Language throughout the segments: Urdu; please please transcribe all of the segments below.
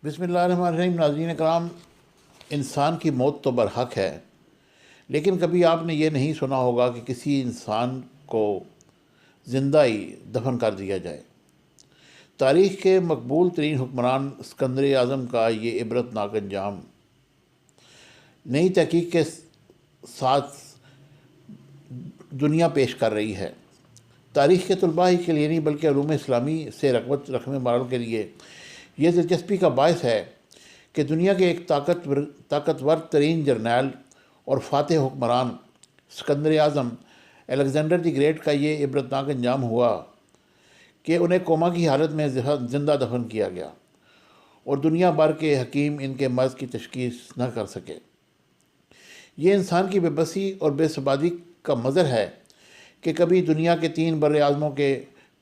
بسم اللہ الرحمن الرحیم۔ ناظرین کرام، انسان کی موت تو برحق ہے، لیکن کبھی آپ نے یہ نہیں سنا ہوگا کہ کسی انسان کو زندہ ہی دفن کر دیا جائے۔ تاریخ کے مقبول ترین حکمران اسکندر اعظم کا یہ عبرتناک انجام نئی تحقیق کے ساتھ دنیا پیش کر رہی ہے۔ تاریخ کے طلباء ہی کے لیے نہیں بلکہ علوم اسلامی سے رغبت رکھنے والوں کے لیے یہ دلچسپی کا باعث ہے کہ دنیا کے ایک طاقتور ترین جرنیل اور فاتح حکمران اسکندر اعظم الیگزینڈر دی گریٹ کا یہ عبرتناک انجام ہوا کہ انہیں کوما کی حالت میں زندہ دفن کیا گیا اور دنیا بھر کے حکیم ان کے مرض کی تشخیص نہ کر سکے۔ یہ انسان کی بے بسی اور بے ثباتی کا مظہر ہے کہ کبھی دنیا کے 3 بر اعظموں کے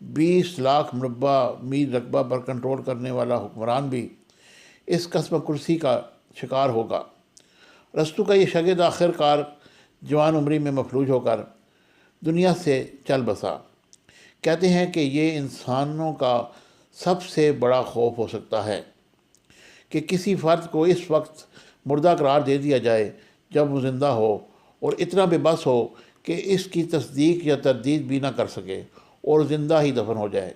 20 لاکھ مربع میل رقبہ پر کنٹرول کرنے والا حکمران بھی اس قسم کرسی کا شکار ہوگا۔ رستو کا یہ شاگرد آخر کار جوان عمری میں مفلوج ہو کر دنیا سے چل بسا۔ کہتے ہیں کہ یہ انسانوں کا سب سے بڑا خوف ہو سکتا ہے کہ کسی فرد کو اس وقت مردہ قرار دے دیا جائے جب وہ زندہ ہو اور اتنا بے بس ہو کہ اس کی تصدیق یا تردید بھی نہ کر سکے اور زندہ ہی دفن ہو جائے۔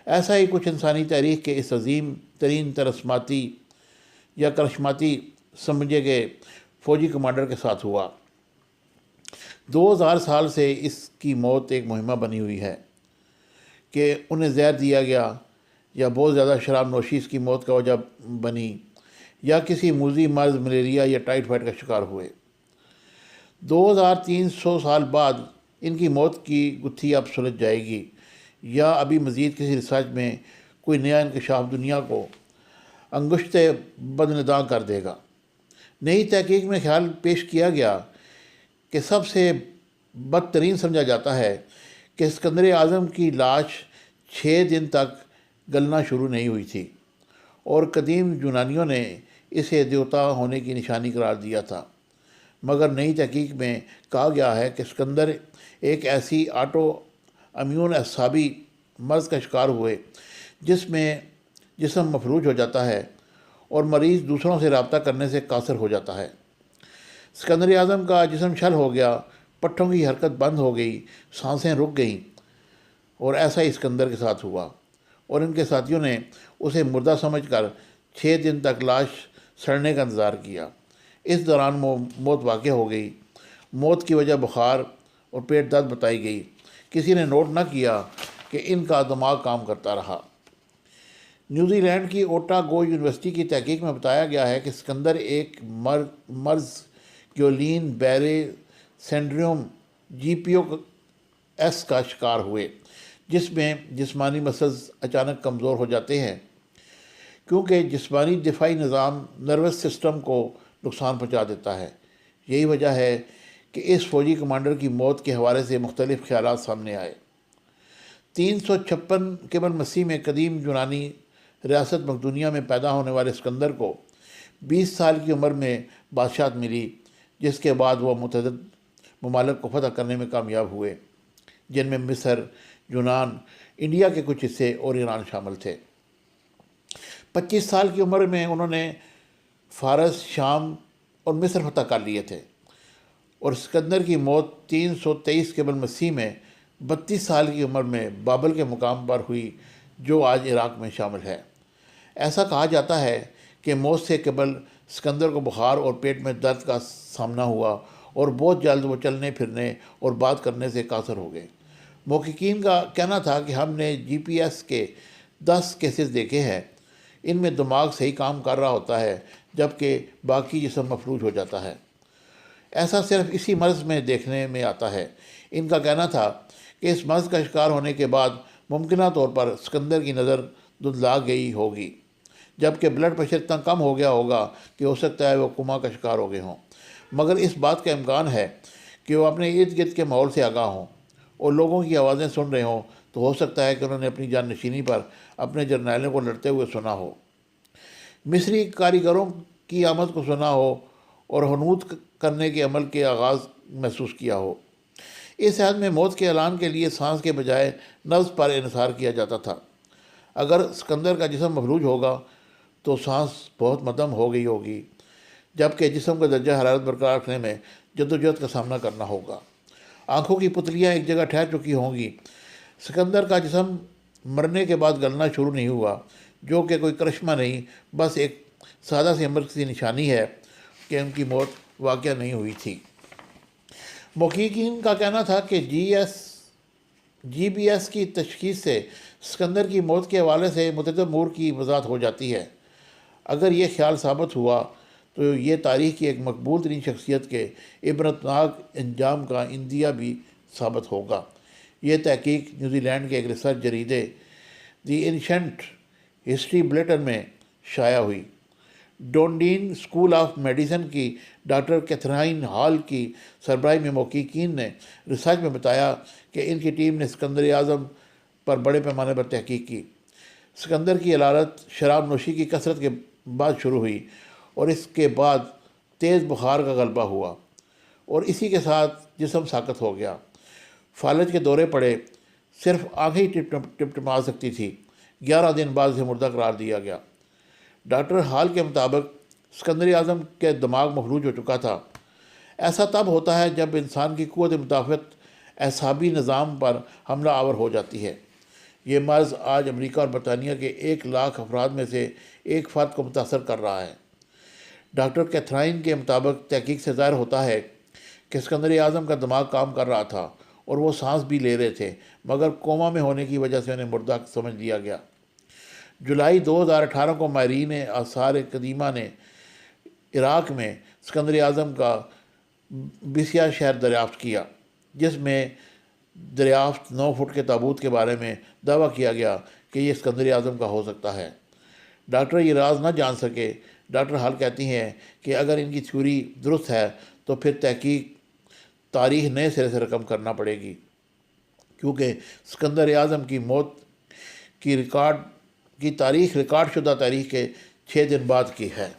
ایسا ہی کچھ انسانی تاریخ کے اس عظیم ترین طلسماتی یا کرشماتی سمجھے گئے فوجی کمانڈر کے ساتھ ہوا۔ 2000 سال سے اس کی موت ایک مہمہ بنی ہوئی ہے کہ انہیں زہر دیا گیا یا بہت زیادہ شراب نوشی اس کی موت کا وجہ بنی یا کسی موذی مرض ملیریا یا ٹائیفائڈ کا شکار ہوئے۔ 2300 سال بعد ان کی موت کی گتھی اب سلجھ جائے گی یا ابھی مزید کسی ریسرچ میں کوئی نیا انکشاف دنیا کو انگشت بدنداں کر دے گا۔ نئی تحقیق میں خیال پیش کیا گیا کہ سب سے بدترین سمجھا جاتا ہے کہ اسکندر اعظم کی لاش 6 دن تک گلنا شروع نہیں ہوئی تھی اور قدیم یونانیوں نے اسے دیوتا ہونے کی نشانی قرار دیا تھا، مگر نئی تحقیق میں کہا گیا ہے کہ اسکندر ایک ایسی آٹو امیون اعصابی مرض کا شکار ہوئے جس میں جسم مفلوج ہو جاتا ہے اور مریض دوسروں سے رابطہ کرنے سے قاصر ہو جاتا ہے۔ اسکندر اعظم کا جسم شل ہو گیا، پٹھوں کی حرکت بند ہو گئی، سانسیں رک گئیں، اور ایسا ہی اسکندر کے ساتھ ہوا اور ان کے ساتھیوں نے اسے مردہ سمجھ کر 6 دن تک لاش سڑنے کا انتظار کیا۔ اس دوران موت واقع ہو گئی۔ موت کی وجہ بخار اور پیٹ درد بتائی گئی۔ کسی نے نوٹ نہ کیا کہ ان کا دماغ کام کرتا رہا۔ نیوزی لینڈ کی اوٹاگو یونیورسٹی کی تحقیق میں بتایا گیا ہے کہ اسکندر ایک مرض گیولین بیرے سنڈروم GPS کا شکار ہوئے، جس میں جسمانی مسلز اچانک کمزور ہو جاتے ہیں کیونکہ جسمانی دفاعی نظام نروس سسٹم کو نقصان پہنچا دیتا ہے۔ یہی وجہ ہے کہ اس فوجی کمانڈر کی موت کے حوالے سے مختلف خیالات سامنے آئے۔ 356 قبل مسیح میں قدیم یونانی ریاست مقدونیہ میں پیدا ہونے والے اسکندر کو 20 سال کی عمر میں بادشاہت ملی، جس کے بعد وہ متعدد ممالک کو فتح کرنے میں کامیاب ہوئے، جن میں مصر، یونان، انڈیا کے کچھ حصے اور ایران شامل تھے۔ 25 سال کی عمر میں انہوں نے فارس، شام اور مصر فتح کر لیے تھے، اور اسکندر کی موت 323 قبل مسیح میں 32 سال کی عمر میں بابل کے مقام پر ہوئی، جو آج عراق میں شامل ہے۔ ایسا کہا جاتا ہے کہ موت سے قبل اسکندر کو بخار اور پیٹ میں درد کا سامنا ہوا اور بہت جلد وہ چلنے پھرنے اور بات کرنے سے قاصر ہو گئے۔ محققین کا کہنا تھا کہ ہم نے GPS کے 10 کیسز دیکھے ہیں، ان میں دماغ صحیح کام کر رہا ہوتا ہے جبکہ باقی جسم مفلوج ہو جاتا ہے۔ ایسا صرف اسی مرض میں دیکھنے میں آتا ہے۔ ان کا کہنا تھا کہ اس مرض کا شکار ہونے کے بعد ممکنہ طور پر اسکندر کی نظر دھندلا گئی ہوگی، جبکہ بلڈ پریشر اتنا کم ہو گیا ہوگا کہ ہو سکتا ہے وہ کوما کا شکار ہو گئے ہوں، مگر اس بات کا امکان ہے کہ وہ اپنے ارد گرد کے ماحول سے آگاہ ہوں اور لوگوں کی آوازیں سن رہے ہوں، تو ہو سکتا ہے کہ انہوں نے اپنی جان نشینی پر اپنے جرنیلوں کو لڑتے ہوئے سنا ہو، مصری کاریگروں کی آمد کو سنا ہو اور حنوط کرنے کے عمل کے آغاز محسوس کیا ہو۔ اس عہد میں موت کے اعلان کے لیے سانس کے بجائے نبض پر انحصار کیا جاتا تھا۔ اگر اسکندر کا جسم مفلوج ہوگا تو سانس بہت مدم ہو گئی ہوگی، جبکہ جسم کا درجہ حرارت برقرار رکھنے میں جدوجہد کا سامنا کرنا ہوگا۔ آنکھوں کی پتلیاں ایک جگہ ٹھہر چکی ہوں گی۔ سکندر کا جسم مرنے کے بعد گلنا شروع نہیں ہوا، جو کہ کوئی کرشمہ نہیں، بس ایک سادہ سی مرکزی نشانی ہے کہ ان کی موت واقعہ نہیں ہوئی تھی۔ محققین کا کہنا تھا کہ جی بی ایس کی تشخیص سے سکندر کی موت کے حوالے سے متعدد امور کی وضاحت ہو جاتی ہے۔ اگر یہ خیال ثابت ہوا تو یہ تاریخ کی ایک مقبول ترین شخصیت کے عبرتناک انجام کا اندیہ بھی ثابت ہوگا۔ یہ تحقیق نیوزی لینڈ کے ایک ریسرچ جریدے دی اینشنٹ ہسٹری بلیٹن میں شائع ہوئی۔ ڈونڈین اسکول آف میڈیسن کی ڈاکٹر کیتھرائن ہال کی سربراہی میں محققین نے ریسرچ میں بتایا کہ ان کی ٹیم نے سکندر اعظم پر بڑے پیمانے پر تحقیق کی۔ سکندر کی علالت شراب نوشی کی کثرت کے بعد شروع ہوئی اور اس کے بعد تیز بخار کا غلبہ ہوا اور اسی کے ساتھ جسم ساکت ہو گیا۔ فالج کے دورے پڑے، صرف آنکھیں ہی ٹمٹما سکتی تھی۔ 11 دن بعد اسے مردہ قرار دیا گیا۔ ڈاکٹر ہال کے مطابق سکندر اعظم کے دماغ مفلوج ہو چکا تھا۔ ایسا تب ہوتا ہے جب انسان کی قوت مدافعت اعصابی نظام پر حملہ آور ہو جاتی ہے۔ یہ مرض آج امریکہ اور برطانیہ کے 1 لاکھ افراد میں سے ایک فرد کو متاثر کر رہا ہے۔ ڈاکٹر کیتھرائن کے مطابق تحقیق سے ظاہر ہوتا ہے کہ سکندر اعظم کا دماغ کام کر رہا تھا اور وہ سانس بھی لے رہے تھے، مگر کوما میں ہونے کی وجہ سے انہیں مردہ سمجھ لیا گیا۔ جولائی 2018 کو ماہرین آثار قدیمہ نے عراق میں سکندر اعظم کا بیسیا شہر دریافت کیا، جس میں دریافت 9 فٹ کے تابوت کے بارے میں دعویٰ کیا گیا کہ یہ سکندر اعظم کا ہو سکتا ہے۔ ڈاکٹر یہ راز نہ جان سکے۔ ڈاکٹر ہال کہتی ہیں کہ اگر ان کی تھیوری درست ہے تو پھر تاریخ نئے سرے سے رقم کرنا پڑے گی، کیونکہ سکندر اعظم کی موت کی تاریخ ریکارڈ شدہ تاریخ کے 6 دن بعد کی ہے۔